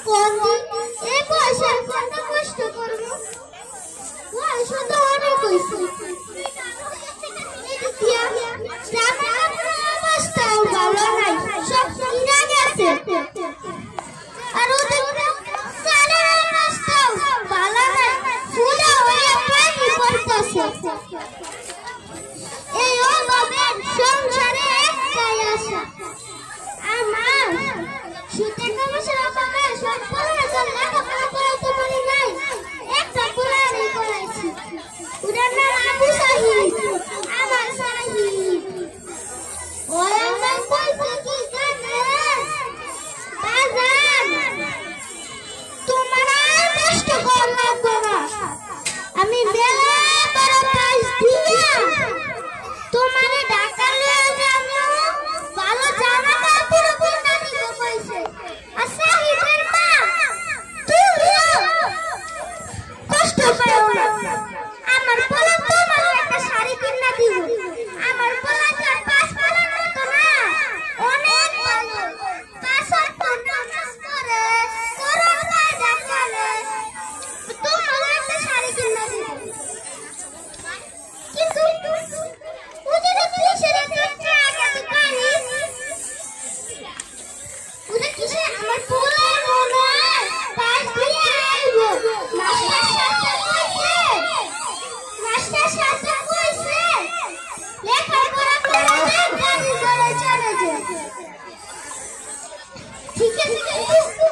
কোন দিন এই বয়সে কত কষ্ট করব বয়স তো অনেক হইছে অবস্থাও ভালো নাই সব কিনা গেছে আর ওদের সারের অবস্থাও ভালো নাই ফুলা হয়ে পানি পড়তেছে এই অভাবের সংসারে একটাই আশা আমার শীতের কামড়ের অভাবে সব পড়াশোনা লেখাপড়া করাতে পারি নাই একটা পড়াই করাইছি ওটার নাম আবু সাহিদ আমার সাহিদ ওই আমার বলছে কি জানে বাজান তোমার আর কষ্ট করা লাগবে না আমি বেলা বড় কাজ দিয়া তোমারে ঢাকা লয়ে যাবো ভালো জামা কাপড় কিনে দিব কইছে আর সাহিদের মা তুমিও কষ্ট পাও না আমার পোলা তোমার একটা শাড়ি কিনে দিব আমার পোলা চার পাঁচ পালার মতো না অনেক ভালো পাঁচ ওয়াক্ত নামাজ পড়ে কোরআন কায়দা করে তোমার একটা শাড়ি কিনে দিব কিন্তু ওদের কিসের একটা আগে তো পানি ওদের কিসে আমার পোলার মনে পাঁচ দিয়ে আইব মাস্টার সাথে কইছে লেখাপড়া করে গাড়ি চলে চলে যায় ঠিক আছে